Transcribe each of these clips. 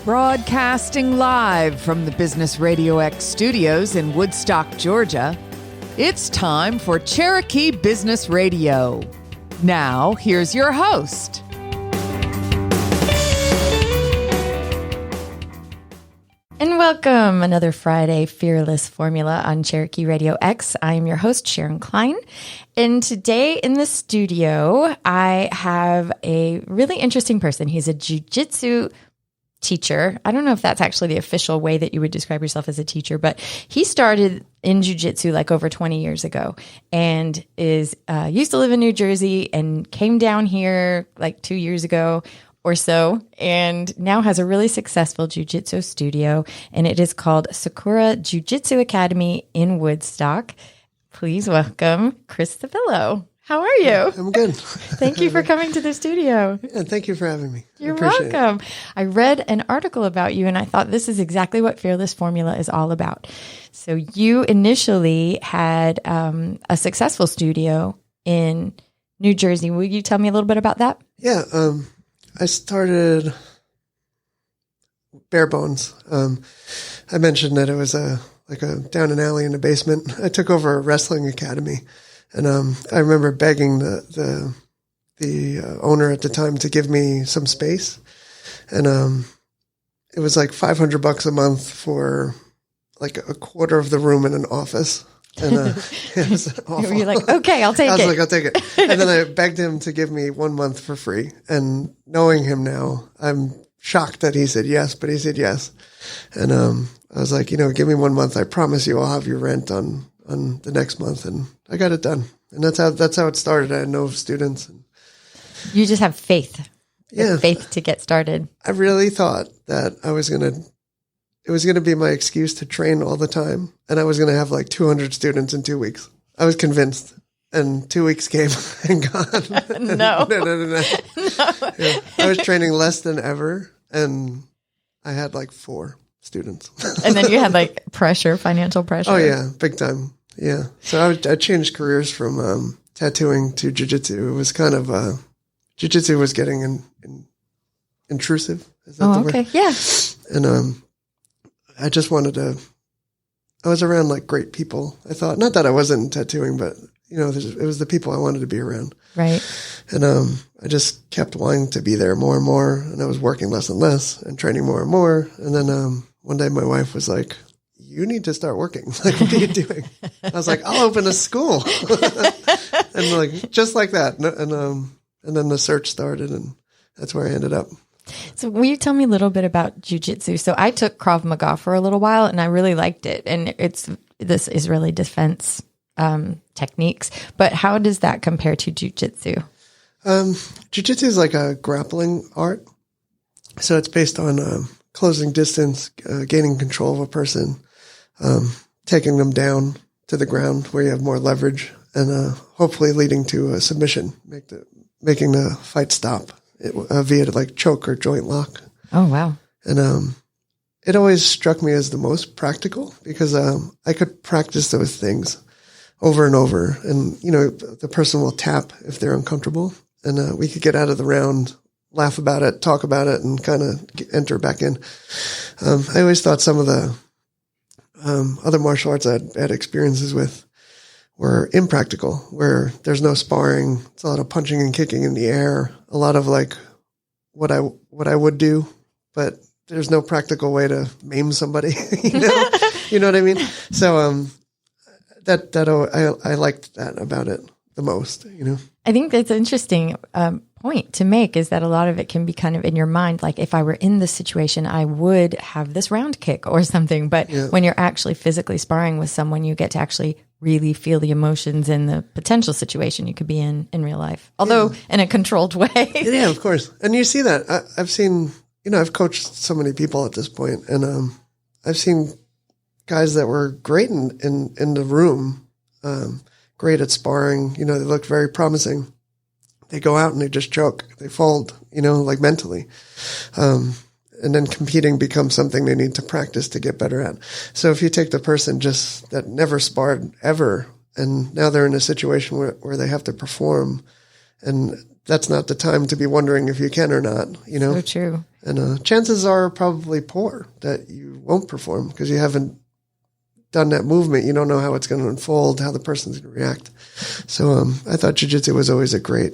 Broadcasting live from the Business RadioX studios in Woodstock, Georgia, it's time for Cherokee Business Radio. Now, here's your host. And welcome another Friday Fearless Formula on Cherokee Radio X. I'm your host, Sharon Klein. And today in the studio, I have a really interesting person. He's a jiu-jitsu teacher. I don't know if that's actually the official way that you would describe yourself as a teacher, but he started in jiu-jitsu like over 20 years ago and is used to live in New Jersey and came down here like 2 years ago or so, and now has a really successful jiu-jitsu studio, and it is called Sakura Jiu-Jitsu Academy in Woodstock. Please welcome Chris Civello. How are you? I'm good. Thank you for coming to the studio. Yeah, thank you for having me. You're welcome. I read an article about you, and I thought this is exactly what Fearless Formula is all about. So you initially had a successful studio in New Jersey. Will you tell me a little bit about that? Yeah, I started bare bones. I mentioned that it was like a down an alley in the basement. I took over a wrestling academy, and I remember begging the owner at the time to give me some space, and it was like $500 a month for like a quarter of the room in an office. And it was awful. You're like, okay, I'll take it. I was like, I'll take it. And then I begged him to give me 1 month for free. And knowing him now, I'm shocked that he said yes, but he said yes. And I was like, give me 1 month. I promise you I'll have your rent on the next month. And I got it done. And that's how it started. I had no students. You just have faith. Yeah. Faith to get started. I really thought that it was going to be my excuse to train all the time. And I was going to have like 200 students in 2 weeks. I was convinced. And 2 weeks came and gone. No. No. Yeah. I was training less than ever. And I had like 4 students. And then you had like financial pressure. Oh, yeah. Big time. Yeah. So I changed careers from tattooing to jiu-jitsu. It was kind of, jiu-jitsu was getting intrusive. Is that the word? Okay. Yeah. And I just I was around like great people. I thought, not that I wasn't tattooing, but it was the people I wanted to be around. Right. And I just kept wanting to be there more and more. And I was working less and less and training more and more. And then one day my wife was like, you need to start working. Like, what are you doing? I was like, I'll open a school. And like, just like that. And then the search started, and that's where I ended up. So will you tell me a little bit about jiu-jitsu? So I took Krav Maga for a little while, and I really liked it. And this Israeli defense techniques. But how does that compare to jiu-jitsu? Jiu-jitsu is like a grappling art. So it's based on closing distance, gaining control of a person, taking them down to the ground where you have more leverage, and hopefully leading to a submission, making the fight stop via like choke or joint lock. Oh, wow. And it always struck me as the most practical because I could practice those things over and over. And, the person will tap if they're uncomfortable. And we could get out of the round, laugh about it, talk about it, and kind of enter back in. I always thought some of the other martial arts I had experiences with were impractical, where there's no sparring. It's a lot of punching and kicking in the air, a lot of like what I would do, but there's no practical way to maim somebody. You know what I mean? So I liked that about it the most. I think that's an interesting point to make, is that a lot of it can be kind of in your mind. Like, if I were in this situation, I would have this round kick or something. But when you're actually physically sparring with someone, you get to actually really feel the emotions in the potential situation you could be in real life, although in a controlled way. Yeah, of course. And you see that. I've seen, I've coached so many people at this point, and I've seen guys that were great in the room, great at sparring. They looked very promising. They go out and they just choke. They fold, like mentally. And then competing becomes something they need to practice to get better at. So if you take the person just that never sparred ever, and now they're in a situation where they have to perform, and that's not the time to be wondering if you can or not, So true. And chances are probably poor that you won't perform because you haven't done that movement. You don't know how it's going to unfold, how the person's going to react. So I thought jiu-jitsu was always a great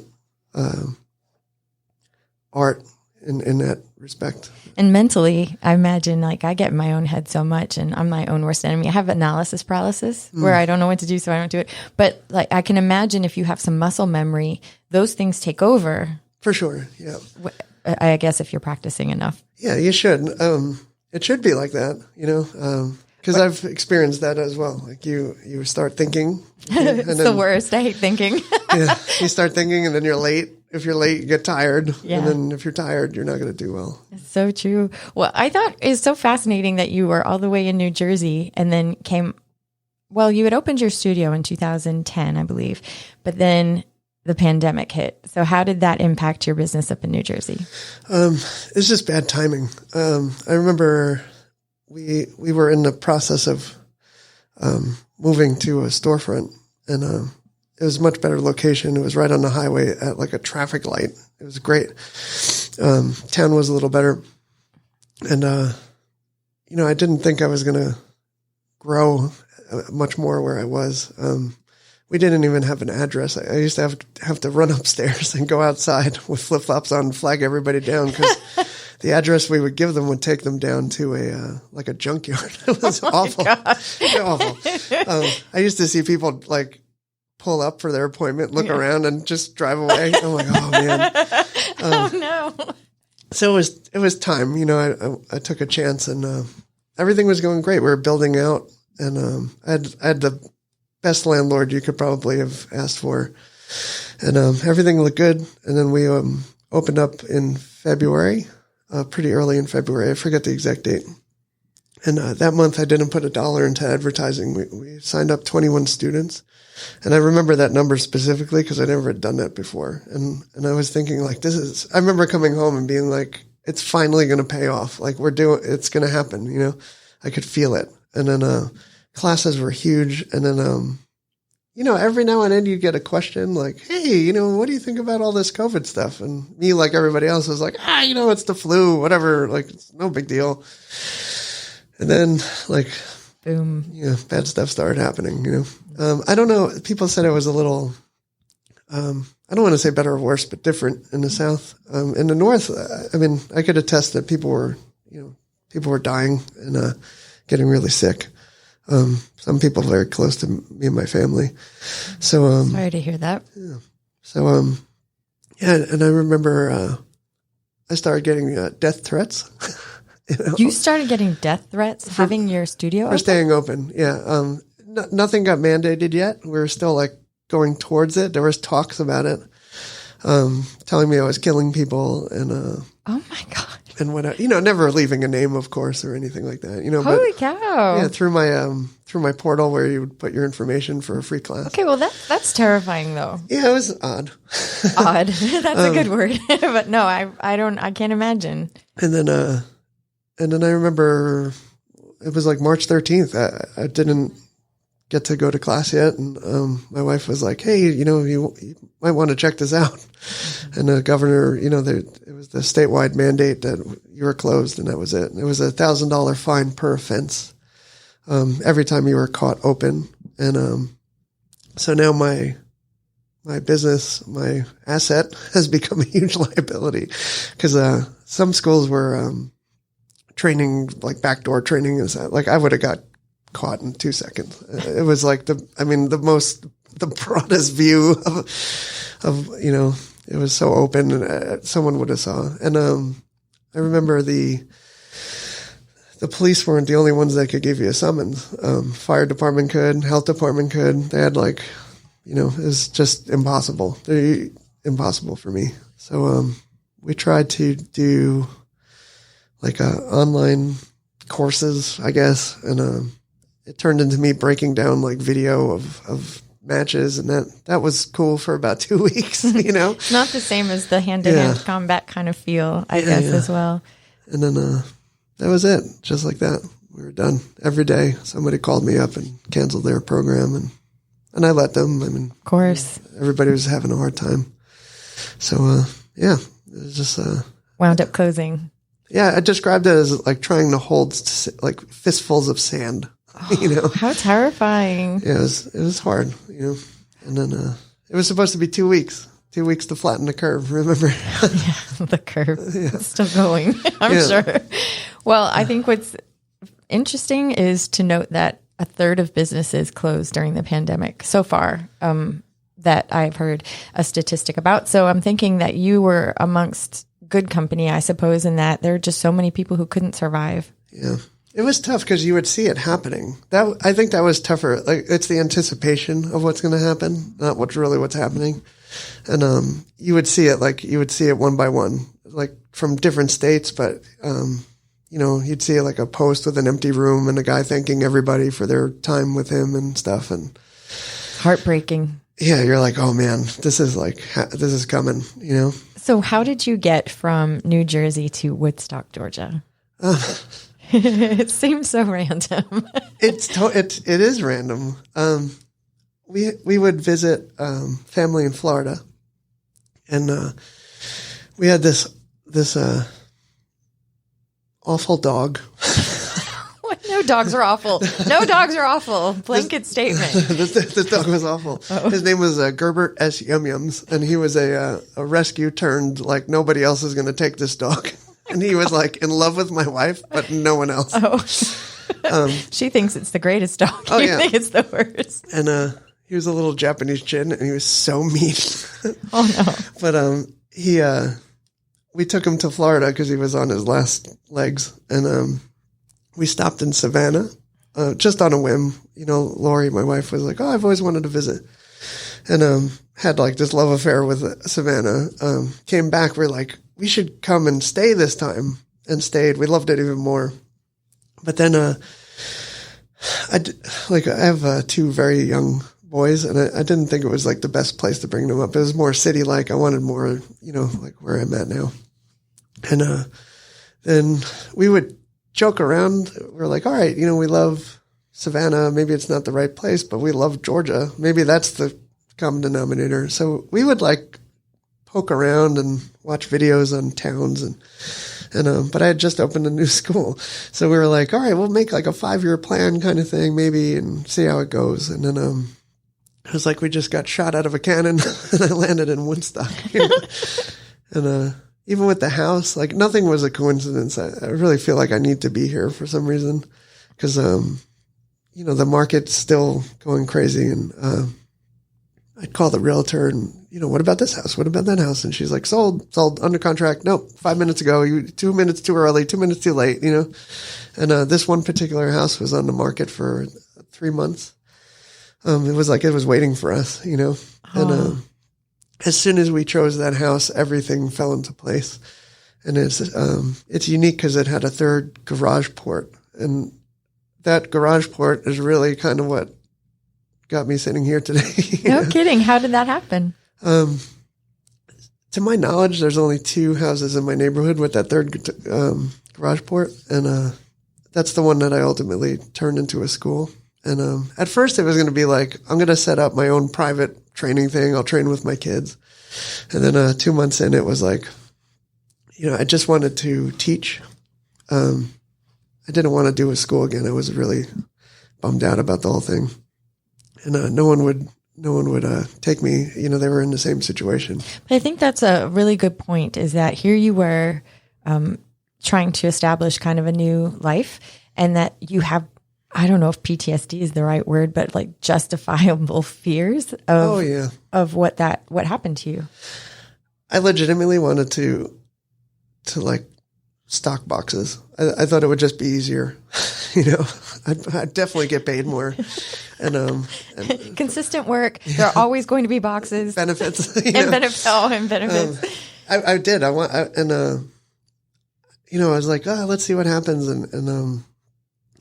art in that respect. And mentally, I imagine like I get in my own head so much and I'm my own worst enemy. I have analysis paralysis where I don't know what to do, so I don't do it. But like I can imagine if you have some muscle memory, those things take over. For sure, yeah. I guess if you're practicing enough. Yeah, you should. It should be like that, because I've experienced that as well. Like you start thinking. It's the worst. I hate thinking. Yeah, you start thinking and then you're late. If you're late, you get tired. Yeah. And then if you're tired, you're not going to do well. It's so true. Well, I thought it's so fascinating that you were all the way in New Jersey and then you had opened your studio in 2010, I believe, but then the pandemic hit. So how did that impact your business up in New Jersey? It's just bad timing. I remember we were in the process of moving to a storefront, and it was a much better location. It was right on the highway at like a traffic light. It was great. Town was a little better. And, I didn't think I was going to grow much more where I was. We didn't even have an address. I used to have to run upstairs and go outside with flip-flops on and flag everybody down because the address we would give them would take them down to a junkyard. It was awful. Awful. I used to see people like pull up for their appointment, look around, and just drive away. I'm like, oh man. Oh no. So it was time. I took a chance, and everything was going great. We were building out, and I had the best landlord you could probably have asked for, and everything looked good. And then we opened up in February, pretty early in February. I forget the exact date. And that month, I didn't put $1 into advertising. We signed up 21 students. And I remember that number specifically because I never had done that before. And I was thinking like, I remember coming home and being like, it's finally going to pay off. Like it's going to happen, I could feel it. And then, classes were huge. And then, every now and then you get a question like, hey, what do you think about all this COVID stuff? And me, like everybody else, was like, it's the flu, whatever. Like, it's no big deal. And then like, boom. Bad stuff started happening, I don't know. People said it was a little, I don't want to say better or worse, but different in the South. In the North, I could attest that people were dying and getting really sick. Some people very close to me and my family. So, sorry to hear that. Yeah. So, and I remember, I started getting death threats. You started getting death threats having your studio for staying open. Yeah. Nothing got mandated yet. We were still like going towards it. There was talks about it, telling me I was killing people and, oh my God. And what, never leaving a name, of course, or anything like that, Holy cow. Yeah. Through my portal where you would put your information for a free class. Okay. Well, that's terrifying though. Yeah. It was odd. Odd. That's a good word. But no, I can't imagine. And then I remember it was like March 13th. I didn't get to go to class yet. And my wife was like, hey, you might want to check this out. And the governor, it was the statewide mandate that you were closed, and that was it. And it was $1,000 fine per offense every time you were caught open. And so now my business, my asset has become a huge liability because some schools were training, like backdoor training, is like I would have got caught in 2 seconds. It was like the broadest view of it was so open, and someone would have saw. And I remember the police weren't the only ones that could give you a summons. Fire department could, health department could. They had it was just impossible. They're impossible for me. So we tried to do like online courses, I guess, and it turned into me breaking down like video of matches, and that was cool for about 2 weeks. Not the same as the hand-to-hand combat kind of feel, I guess, as well. And then that was it, just like that. We were done. Every day somebody called me up and canceled their program, and I let them. Of course, everybody was having a hard time. So, yeah, it was just, wound up closing. Yeah, I described it as like trying to hold like fistfuls of sand, How terrifying. Yeah, it was hard, and then, it was supposed to be 2 weeks. 2 weeks to flatten the curve, remember? Yeah, the curve is still going, I'm sure. Well, I think what's interesting is to note that a third of businesses closed during the pandemic so far, that I've heard a statistic about. So I'm thinking that you were amongst good company, I suppose, in that there are just so many people who couldn't survive. Yeah. It was tough because you would see it happening. I think that was tougher. Like, it's the anticipation of what's going to happen, not what's happening. And you would see it one by one, like from different states. But you'd see like a post with an empty room and a guy thanking everybody for their time with him and stuff. And heartbreaking. Yeah, you're like, oh man, this is coming. So how did you get from New Jersey to Woodstock, Georgia? It seems so random. It is random. We would visit family in Florida, and we had this awful dog. No dogs are awful. No dogs are awful. Blanket statement. This dog was awful. Oh. His name was Gerbert S. Yum Yums, and he was a rescue turned like nobody else is going to take this dog. And he was like in love with my wife, but no one else. Oh, she thinks it's the greatest dog. Oh, you think it's the worst. And he was a little Japanese chin, and he was so mean. Oh no! But we took him to Florida because he was on his last legs, and we stopped in Savannah, just on a whim. Lori, my wife, was like, "Oh, I've always wanted to visit," and had like this love affair with Savannah. Came back, we're like, we should come and stay this time, and stayed. We loved it even more. But then, I have 2 very young boys, and I didn't think it was like the best place to bring them up. It was more city-like. I wanted more, like where I'm at now. And then we would joke around. We're like, all right, we love Savannah. Maybe it's not the right place, but we love Georgia. Maybe that's the common denominator. So we would like poke around and watch videos on towns and but I had just opened a new school. So we were like, all right, we'll make like a 5-year plan kind of thing maybe and see how it goes. And then it was like we just got shot out of a cannon and I landed in Woodstock. And even with the house, like nothing was a coincidence. I really feel like I need to be here for some reason because, the market's still going crazy. And I'd call the realtor and, what about this house? What about that house? And she's like, sold, under contract. Nope, 5 minutes ago. 2 minutes too early, 2 minutes too late, And this one particular house was on the market for 3 months. It was like it was waiting for us, Oh. And as soon as we chose that house, everything fell into place. And it's unique because it had a 3rd garage port. And that garage port is really kind of what got me sitting here today. No kidding. How did that happen? To my knowledge, there's only 2 houses in my neighborhood with that 3rd garage port. And that's the one that I ultimately turned into a school. And at first it was going to be like, I'm going to set up my own private training thing. I'll train with my kids. And then 2 months in, it was like, I just wanted to teach. I didn't want to do a school again. I was really bummed out about the whole thing. And no one would take me. They were in the same situation. But I think that's a really good point, is that here you were trying to establish kind of a new life, and that you have, I don't know if PTSD is the right word, but like justifiable fears of what happened to you. I legitimately wanted to like stock boxes. I thought it would just be easier. I'd definitely get paid more. And consistent work. There are always going to be boxes. Benefits. Benefits. I did. I was like, let's see what happens. And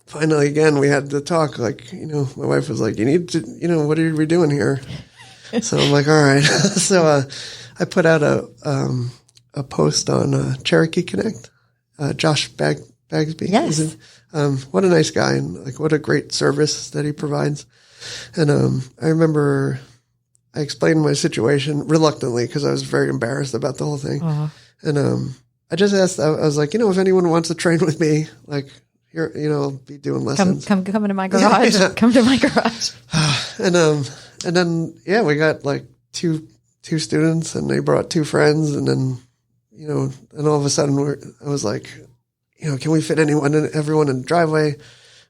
finally, again, we had to talk. Like, my wife was like, you need to, what are we doing here? So I'm like, all right. So I put out a post on Cherokee Connect. Josh Bagsby. Yes. What a nice guy, and like what a great service that he provides. And I remember I explained my situation reluctantly because I was very embarrassed about the whole thing. And I just asked, I was like, if anyone wants to train with me, like, here, I'll be doing lessons. Come into my garage. Yeah. Come to my garage. And then, we got like two students, and they brought 2 friends, and then, and all of a sudden I was like, can we fit everyone in the driveway?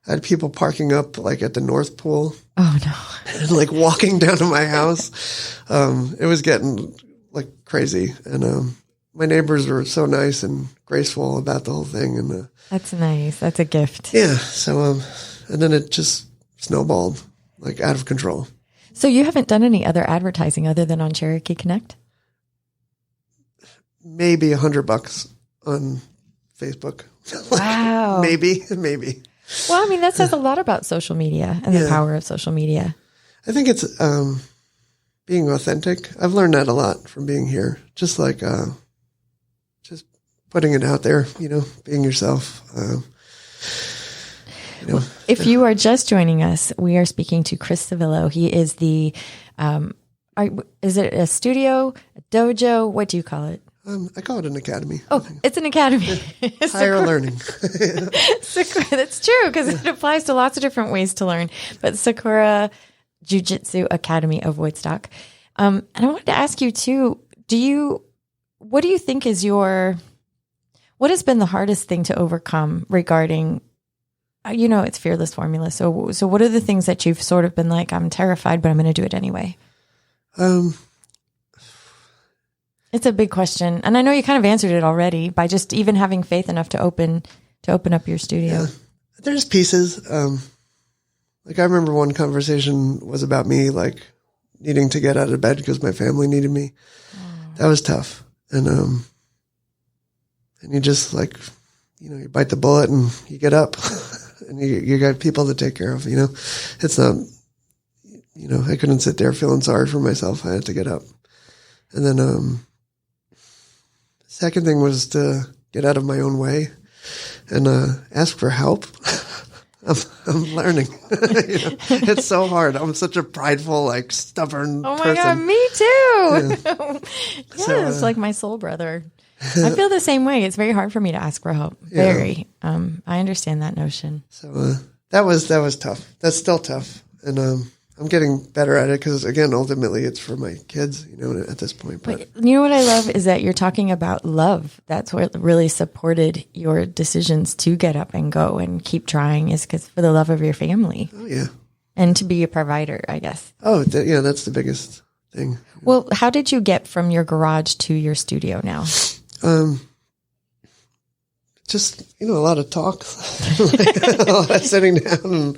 I had people parking up like at the North Pool. Oh no. And like walking down to my house. It was getting like crazy. And, my neighbors were so nice and graceful about the whole thing. And, that's nice. That's a gift. Yeah. So, and then it just snowballed like out of control. So you haven't done any other advertising other than on Cherokee Connect? Maybe $100 on Facebook. Wow. Maybe. Well, I mean, that says a lot about social media and the power of social media. I think it's being authentic. I've learned that a lot from being here. Just like just putting it out there, being yourself. If you are just joining us, we are speaking to Chris Civello. He is the, is it a studio, a dojo? What do you call it? I call it an academy. Oh, it's an academy. Higher learning. That's true, because it applies to lots of different ways to learn. But Sakura Jiu-Jitsu Academy of Woodstock. And I wanted to ask you too, what do you think is what has been the hardest thing to overcome regarding, it's Fearless Formula. So what are the things that you've sort of been like, I'm terrified, but I'm going to do it anyway? It's a big question. And I know you kind of answered it already by just even having faith enough to open up your studio. Yeah. There's pieces. Like I remember one conversation was about me like needing to get out of bed because my family needed me. That was tough. And you just like, you bite the bullet and you get up and you got people to take care of, it's not, I couldn't sit there feeling sorry for myself. I had to get up. And then, second thing was to get out of my own way and ask for help. I'm learning. It's so hard. I'm such a prideful, like stubborn person. Oh my God, me too. Yeah. It's like my soul brother. I feel the same way. It's very hard for me to ask for help. Very. I understand that notion. So that was tough. That's still tough. And I'm getting better at it because, again, ultimately it's for my kids, at this point. But you know what I love is that you're talking about love. That's what really supported your decisions to get up and go and keep trying, is because for the love of your family. Oh, yeah. And to be a provider, I guess. Oh, that's the biggest thing. Well, how did you get from your garage to your studio now? Just, a lot of talk, a lot of sitting down and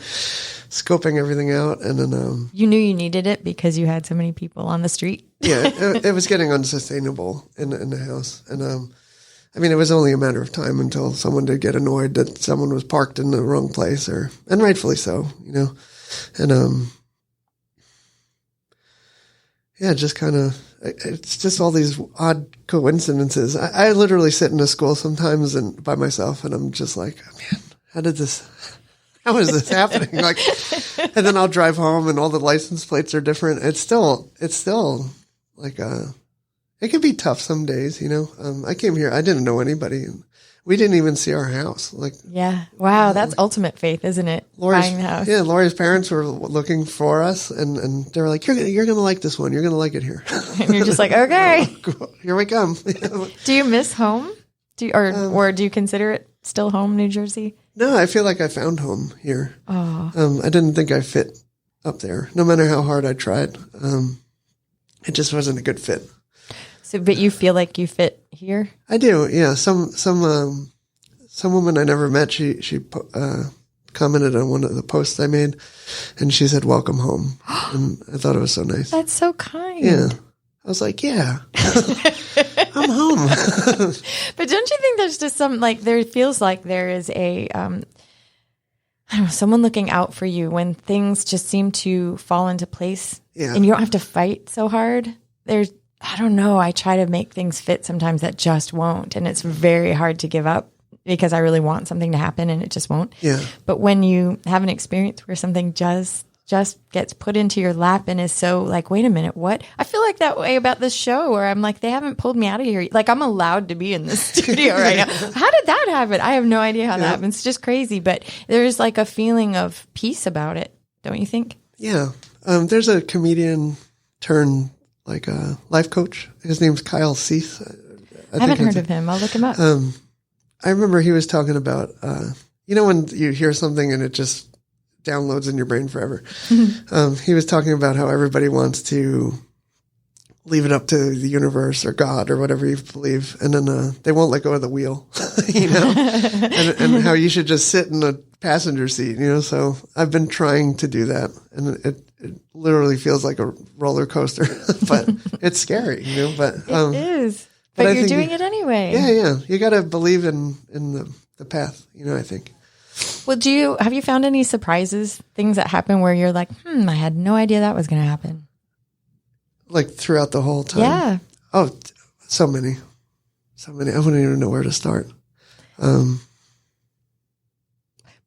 scoping everything out. And then, you knew you needed it because you had so many people on the street. Yeah, it was getting unsustainable in the house. And, it was only a matter of time until someone did get annoyed that someone was parked in the wrong place and rightfully so, and, just kind of, it's just all these odd coincidences. I literally sit in a school sometimes and by myself, and I'm just like, man, how is this happening? Like, and then I'll drive home and all the license plates are different. It's still like, it can be tough some days, I came here, I didn't know anybody, and we didn't even see our house. Like, yeah. Wow. That's ultimate faith, isn't it? Buying the house. Yeah. Lori's parents were looking for us and they were like, you're going to like this one. You're going to like it here. And you're just like, okay, here we come. Do you miss home? Or do you consider it still home, New Jersey? No, I feel like I found home here. Oh. I didn't think I fit up there, no matter how hard I tried. It just wasn't a good fit. So, but you feel like you fit here? I do, yeah. Some woman I never met, she commented on one of the posts I made, and she said, "Welcome home," and I thought it was so nice. That's so kind. Yeah, I was like, yeah, I'm home. But don't you think there's just there feels like there is a, I don't know, someone looking out for you when things just seem to fall into place, and you don't have to fight so hard. I don't know. I try to make things fit sometimes that just won't. And it's very hard to give up because I really want something to happen and it just won't. Yeah. But when you have an experience where something just just gets put into your lap and is so like, wait a minute, what? I feel like that way about this show where I'm like, they haven't pulled me out of here. Like I'm allowed to be in the studio right now. How did that happen? I have no idea how that happened. It's just crazy, but there's like a feeling of peace about it. Don't you think? Yeah. There's a comedian turned like a life coach. His name's Kyle Cease. I haven't heard of him. I'll look him up. I remember he was talking about, when you hear something and it just downloads in your brain forever. He was talking about how everybody wants to leave it up to the universe or God or whatever you believe. And then they won't let go of the wheel, and how you should just sit in a passenger seat, So I've been trying to do that. And it literally feels like a roller coaster, but it's scary, but it is. But you're doing it anyway. Yeah. You got to believe in the path, I think. Well, have you found any surprises, things that happen where you're like, I had no idea that was going to happen? Like throughout the whole time? Yeah. Oh, so many. I wouldn't even know where to start.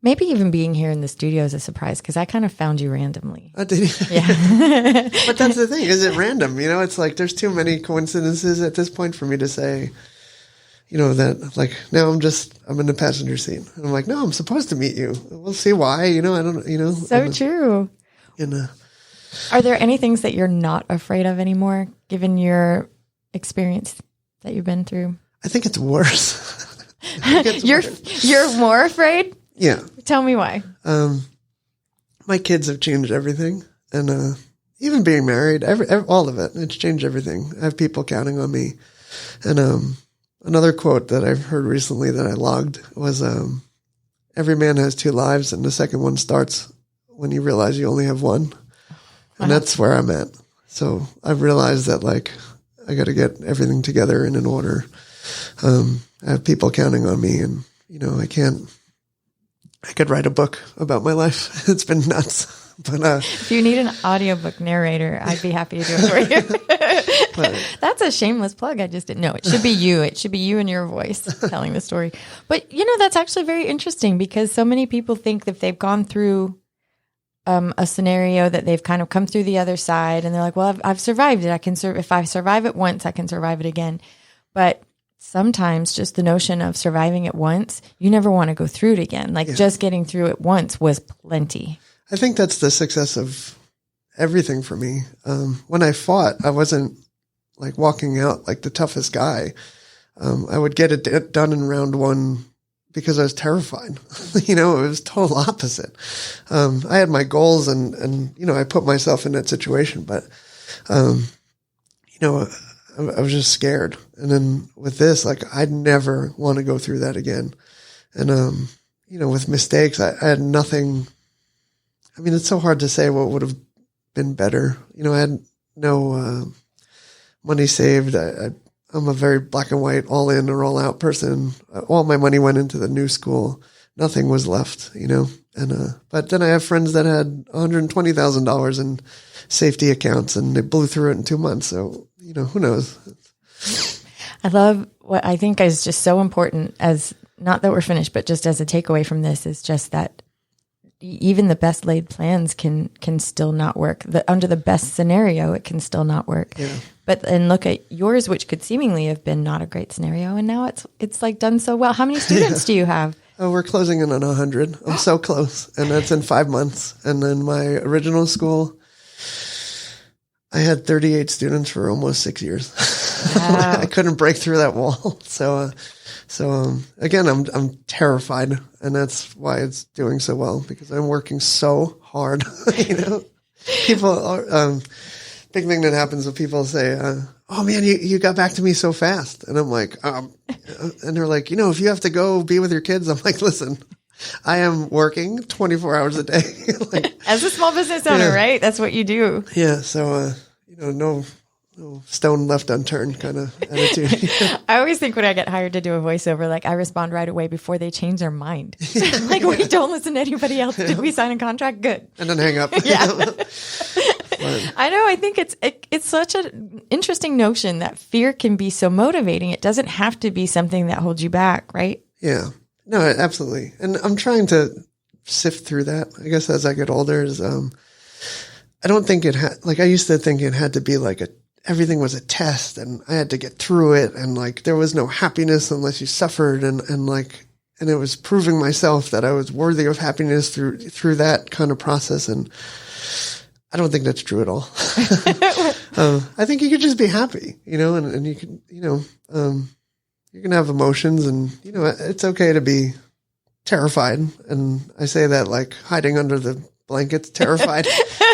Maybe even being here in the studio is a surprise because I kind of found you randomly. Oh, did you? Yeah. But that's the thing. Is it random? It's like there's too many coincidences at this point for me to say, that like now I'm in the passenger seat. And I'm like, no, I'm supposed to meet you. We'll see why, I don't, So true. Are there any things that you're not afraid of anymore, given your experience that you've been through? I think it's worse. You're more afraid? Yeah. Tell me why. My kids have changed everything. And even being married, all of it, it's changed everything. I have people counting on me. And another quote that I've heard recently that I logged was, every man has two lives, and the second one starts when you realize you only have one. And that's where I'm at. So I've realized that, like, I got to get everything together and in order. I have people counting on me, and, I could write a book about my life. It's been nuts. But if you need an audiobook narrator, I'd be happy to do it for you. That's a shameless plug. I just didn't know. It should be you. It should be you and your voice telling the story. But, that's actually very interesting because so many people think that if they've gone through a scenario that they've kind of come through the other side and they're like, well, I've survived it. If I survive it once, I can survive it again. But sometimes just the notion of surviving it once, you never want to go through it again. Like just getting through it once was plenty. I think that's the success of everything for me. When I fought, I wasn't like walking out like the toughest guy. I would get it done in round one because I was terrified. It was total opposite. I had my goals and I put myself in that situation, but, I was just scared. And then with this, like, I'd never want to go through that again. And, with mistakes, I had nothing. I mean, it's so hard to say what would have been better. I had no money saved. I'm a very black and white, all in or all out person. All my money went into the new school. Nothing was left, And but then I have friends that had $120,000 in safety accounts, and they blew through it in 2 months. So who knows? I love what I think is just so important. As not that we're finished, but just as a takeaway from this is just that even the best laid plans can still not work. Under the best scenario, it can still not work. Yeah. But and look at yours, which could seemingly have been not a great scenario, and now it's like done so well. How many students do you have? Oh, we're closing in on 100. I'm so close, and that's in 5 months. And then my original school, I had 38 students for almost 6 years. Wow. I couldn't break through that wall. So again, I'm terrified, and that's why it's doing so well, because I'm working so hard. People are, big thing that happens when people say, oh man, you got back to me so fast. And I'm like, and they're like, if you have to go be with your kids, I'm like, listen, I am working 24 hours a day. As a small business owner, right? That's what you do. Yeah. So, no stone left unturned kind of attitude. I always think when I get hired to do a voiceover, like I respond right away before they change their mind. Like we don't listen to anybody else. Did we sign a contract? Good. And then hang up. Yeah. I know. I think it's such an interesting notion that fear can be so motivating. It doesn't have to be something that holds you back, right? Yeah. No, absolutely. And I'm trying to sift through that, I guess, as I get older. Is I don't think it had, like, I used to think it had to be like everything was a test and I had to get through it. And like, there was no happiness unless you suffered. And it was proving myself that I was worthy of happiness through that kind of process. And I don't think that's true at all. I think you could just be happy, and you can, you can have emotions and, it's okay to be terrified. And I say that like hiding under the blankets, terrified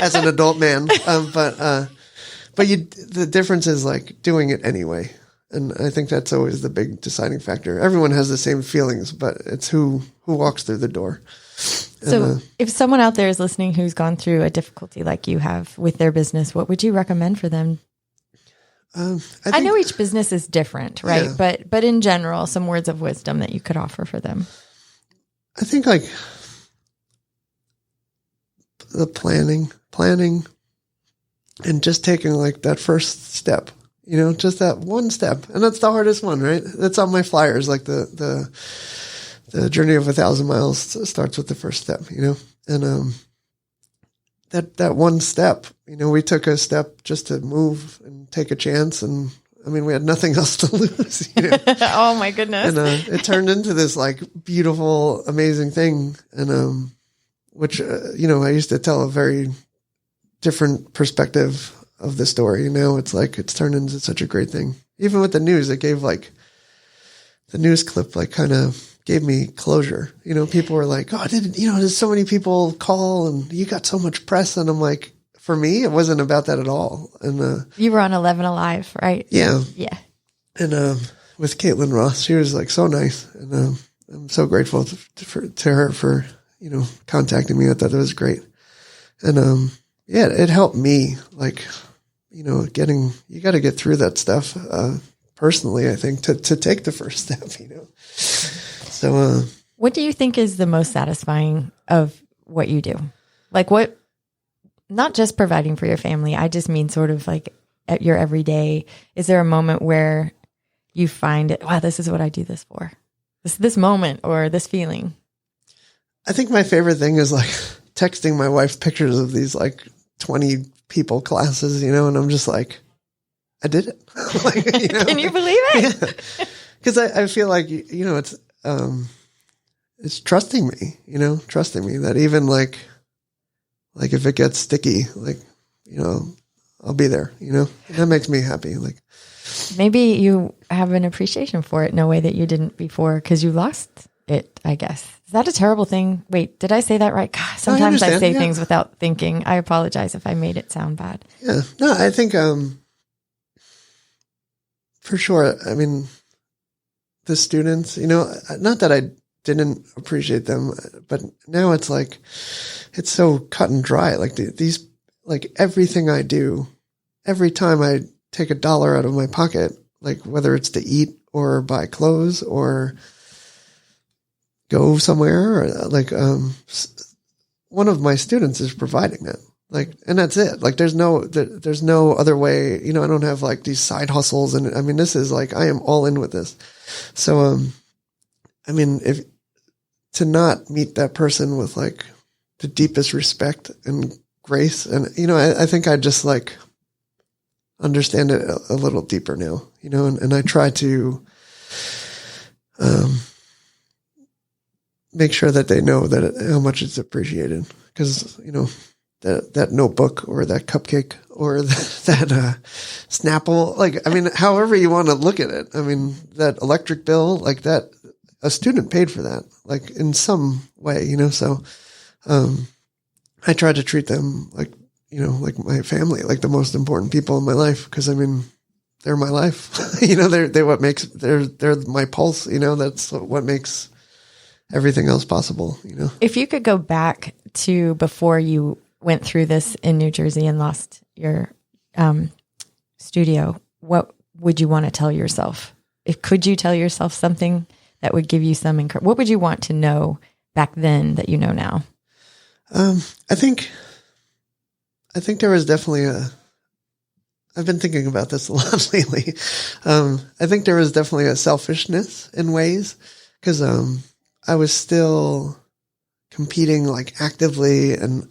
as an adult man. But the difference is like doing it anyway. And I think that's always the big deciding factor. Everyone has the same feelings, but it's who walks through the door. So if someone out there is listening who's gone through a difficulty like you have with their business, what would you recommend for them? I know each business is different, right? Yeah. But in general, some words of wisdom that you could offer for them. I think like the planning and just taking like that first step, just that one step. And that's the hardest one, right? That's on my flyers. Like the journey of 1,000 miles starts with the first step, and that one step, we took a step just to move and take a chance. And I mean, we had nothing else to lose, Oh my goodness. And it turned into this like beautiful, amazing thing. And which, I used to tell a very different perspective of the story. Now it's like, it's turned into such a great thing. Even with the news, it gave like the news clip, like kind of gave me closure. People were like, oh, there's so many people call and you got so much press. And I'm like, for me, it wasn't about that at all. And you were on 11 Alive, right? Yeah. Yeah. And with Caitlin Ross, she was like so nice. And I'm so grateful to her for, contacting me. I thought that was great. And it helped me like, you got to get through that stuff personally, I think, to take the first step, So, what do you think is the most satisfying of what you do? Like what, not just providing for your family. I just mean sort of like at your everyday. Is there a moment where you find it, wow, this is what I do this for? This moment or this feeling? I think my favorite thing is like texting my wife pictures of these like 20 people classes, and I'm just like, I did it. Like, Can you believe it? Yeah. Cause I feel like, it's trusting me, that even like if it gets sticky, like, I'll be there, and that makes me happy. Like maybe you have an appreciation for it in a way that you didn't before because you lost it, I guess. Is that a terrible thing? Wait, did I say that right? God, sometimes I say things without thinking. I apologize if I made it sound bad. Yeah, no, I think, for sure. I mean, the students, not that I didn't appreciate them, but now it's like, it's so cut and dry. Like these, like everything I do, every time I take $1 out of my pocket, like whether it's to eat or buy clothes or go somewhere, or like, one of my students is providing that. Like, and that's it. Like, there's no other way, I don't have like these side hustles. And I mean, this is like, I am all in with this. So, I mean, if to not meet that person with like the deepest respect and grace, and, I think I just like understand it a little deeper now, and I try to, make sure that they know that how much it's appreciated. Cause, that notebook or that cupcake or that Snapple, like, I mean, however you want to look at it. I mean, that electric bill, like that, a student paid for that, like in some way, so, I try to treat them like, like my family, like the most important people in my life. Cause I mean, they're my life, they're my pulse, that's what makes everything else possible, If you could go back to before you went through this in New Jersey and lost your studio, what would you want to tell yourself? Could you tell yourself something that would give you some encouragement? What would you want to know back then that you know now? I think there was definitely I've been thinking about this a lot lately. I think there was definitely a selfishness in ways because I was still competing like actively and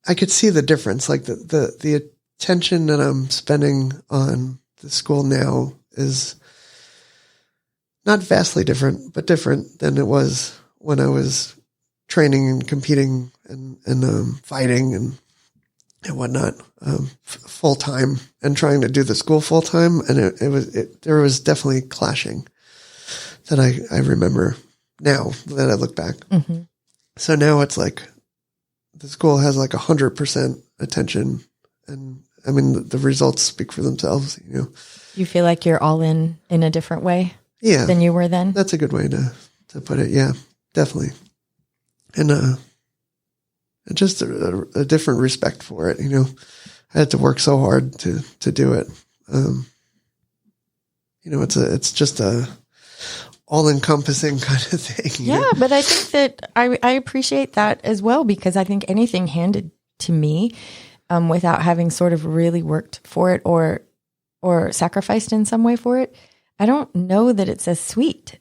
I could see the difference. Like the attention that I'm spending on the school now is not vastly different, but different than it was when I was training and competing and fighting and whatnot, full time, and trying to do the school full time. And there was definitely clashing that I remember now that I look back. Mm-hmm. So now it's like the school has like 100% attention, and I mean the results speak for themselves. You know, You feel like you're all in a different way than you were then? That's a good way to put it. Yeah, definitely. And just a different respect for it. You know, I had to work so hard to do it. You know, it's just a all-encompassing kind of thing. Yeah, but I think that I appreciate that as well, because I think anything handed to me without having sort of really worked for it or sacrificed in some way for it, I don't know that it's as sweet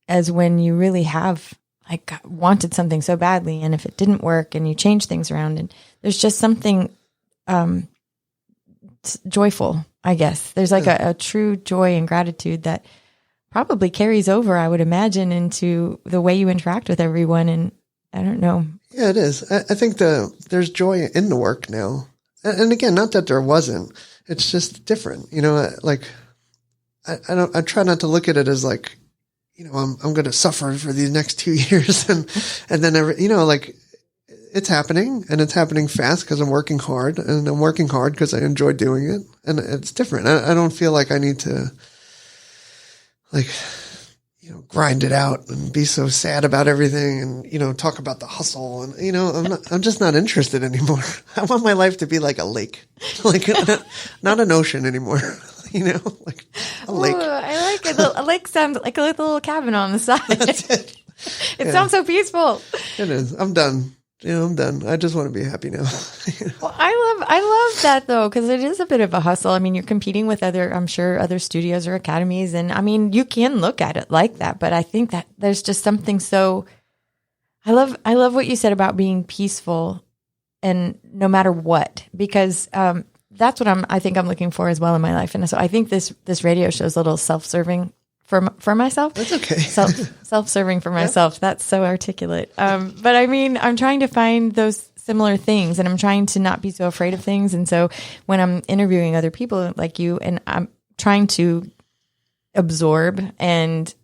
as when you really have like wanted something so badly, and if it didn't work and you change things around, and there's just something joyful, I guess. There's like a true joy and gratitude that probably carries over, I would imagine, into the way you interact with everyone. And I don't know. Yeah, it is. I think there's joy in the work now. And again, not that there wasn't, it's just different. You know, like I try not to look at it as like, you know, I'm going to suffer for these next 2 years. And then, you know, like it's happening, and it's happening fast because I'm working hard, and I'm working hard because I enjoy doing it. And it's different. I don't feel like I need to like, you know, grind it out and be so sad about everything and, you know, talk about the hustle. And, you know, I'm just not interested anymore. I want my life to be like a lake, like not an ocean anymore. You know, like a lake. Ooh, I like it. A lake sounds like a little cabin on the side. That's it. It sounds so peaceful. It is. I'm done. You know, I'm done. I just want to be happy now. Well, I love that though, because it is a bit of a hustle. I mean, you're competing with I'm sure other studios or academies, and I mean, you can look at it like that, but I think that there's just something so. I love what you said about being peaceful, and no matter what, because that's what I think I'm looking for as well in my life, and so I think this radio show is a little self-serving for myself. That's okay. Self-serving for myself. Yep. That's so articulate. But I mean, I'm trying to find those similar things, and I'm trying to not be so afraid of things. And so when I'm interviewing other people like you, and I'm trying to absorb and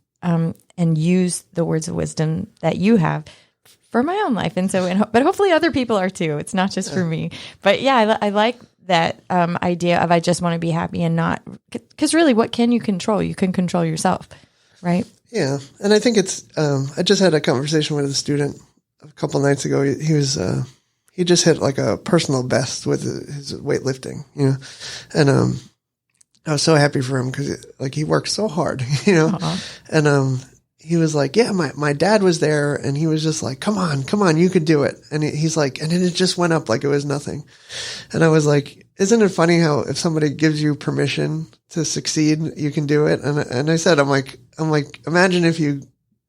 use the words of wisdom that you have for my own life. And so, but hopefully other people are too. It's not just for me. But yeah, I like that idea of I just want to be happy and not, because really, what can you control? You can control yourself, right? Yeah, and I think it's. I just had a conversation with a student a couple of nights ago. He just hit like a personal best with his weightlifting, you know, and I was so happy for him because like he worked so hard, you know, and he was like, yeah, my dad was there, and he was just like, come on, you could do it. And he's like, and then it just went up like it was nothing. And I was like, isn't it funny how if somebody gives you permission to succeed, you can do it? And I said, I'm like, imagine if you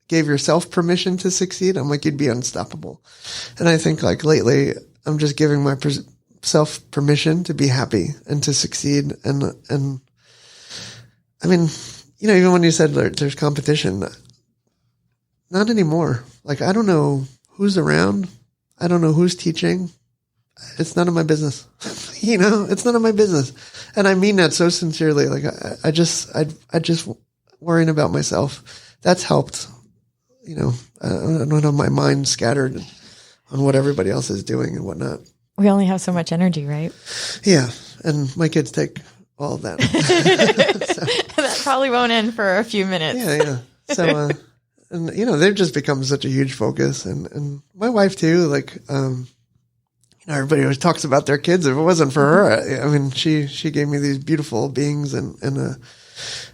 gave yourself permission to succeed. I'm like, you'd be unstoppable. And I think like lately, I'm just giving myself permission to be happy and to succeed. And I mean, you know, even when you said there's competition, not anymore. Like, I don't know who's around. I don't know who's teaching. It's none of my business. You know, it's none of my business. And I mean that so sincerely. Like, I just worrying about myself. That's helped. You know, I don't have my mind scattered on what everybody else is doing and whatnot. We only have so much energy, right? Yeah. And my kids take all of that. So. That probably won't end for a few minutes. Yeah. So, and, you know, they've just become such a huge focus. And my wife, too, like, you know, everybody always talks about their kids. If it wasn't for her, I mean, she gave me these beautiful beings. And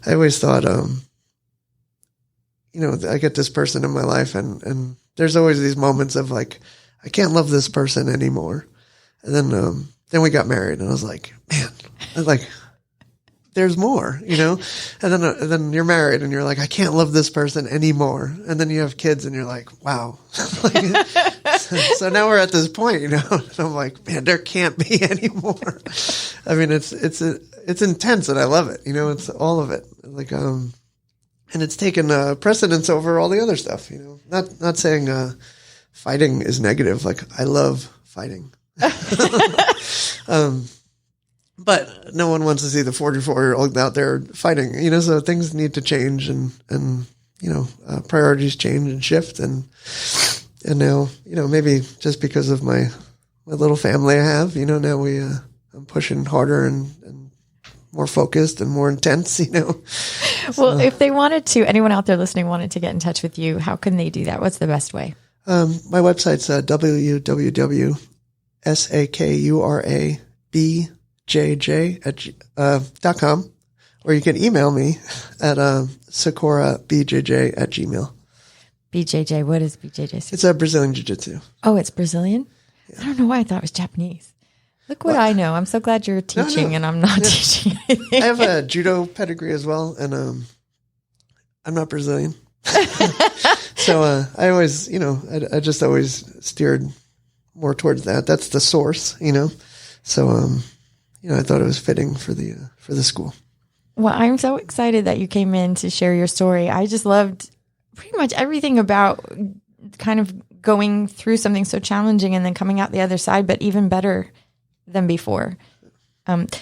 I always thought, you know, I get this person in my life, and there's always these moments of like, I can't love this person anymore. And then we got married, and I was like, man, there's more, and then you're married and you're like, I can't love this person anymore. And then you have kids and you're like, wow. So now we're at this point, and I'm like, man, there can't be any more. I mean, it's intense and I love it. It's all of it. Like, and it's taken precedence over all the other stuff, not saying, fighting is negative. Like, I love fighting. But no one wants to see the 44-year-old out there fighting, so things need to change and priorities change and shift. And now, maybe just because of my little family I have, now I'm pushing harder and more focused and more intense, Well, if they wanted to, anyone out there listening wanted to get in touch with you, how can they do that? What's the best way? My website's www.sakurabjj.com, or you can email me at sakurabjj@gmail.com. BJJ, what is BJJ? It's a Brazilian Jiu-Jitsu. Oh, it's Brazilian? Yeah. I don't know why I thought it was Japanese. Look what I know. I'm so glad you're teaching and I'm not teaching anything. I have a judo pedigree as well, and I'm not Brazilian. So I always, I just always steered more towards that. That's the source, So, I thought it was fitting for the school. Well, I'm so excited that you came in to share your story. I just loved pretty much everything about kind of going through something so challenging and then coming out the other side, but even better than before.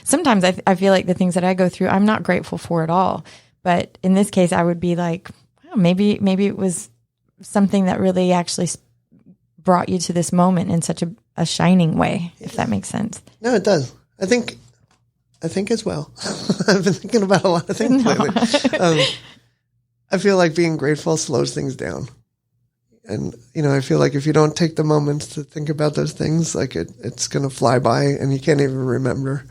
Sometimes I feel like the things that I go through, I'm not grateful for at all. But in this case, I would be like, wow, maybe it was something that really actually brought you to this moment in such a shining way, if that makes sense. No, it does. I think as well. I've been thinking about a lot of things lately. I feel like being grateful slows things down. And, I feel like if you don't take the moments to think about those things, like it's going to fly by and you can't even remember,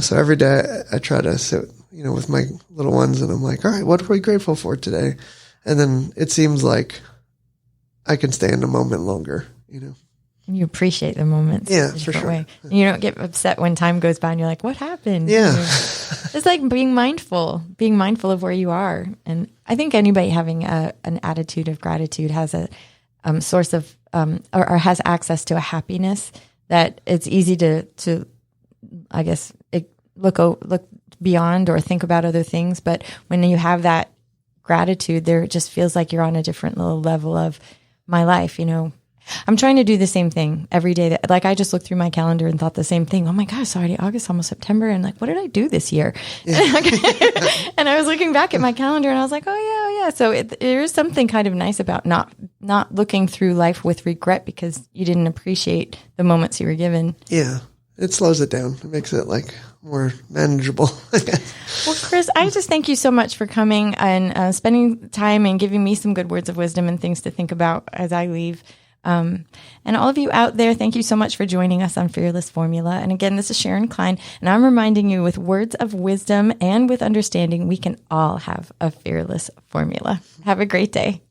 so every day I try to sit, with my little ones and I'm like, all right, what are we grateful for today? And then it seems like I can stay in the moment longer, You appreciate the moments. Yeah, for sure. Way. You don't get upset when time goes by and you're like, what happened? Yeah. It's like being mindful of where you are. And I think anybody having an attitude of gratitude has a source of, or has access to a happiness that it's easy to I guess, look beyond or think about other things. But when you have that gratitude, there, it just feels like you're on a different little level of my life, I'm trying to do the same thing every day. Like I just looked through my calendar and thought the same thing. Oh my gosh, it's already August, almost September. And like, what did I do this year? Yeah. And I was looking back at my calendar and I was like, oh yeah. So there is something kind of nice about not looking through life with regret because you didn't appreciate the moments you were given. Yeah. It slows it down. It makes it like more manageable. Well, Chris, I just thank you so much for coming and spending time and giving me some good words of wisdom and things to think about as I leave. And all of you out there, thank you so much for joining us on Fearless Formula. And again, this is Sharon Klein, and I'm reminding you with words of wisdom and with understanding, we can all have a fearless formula. Have a great day.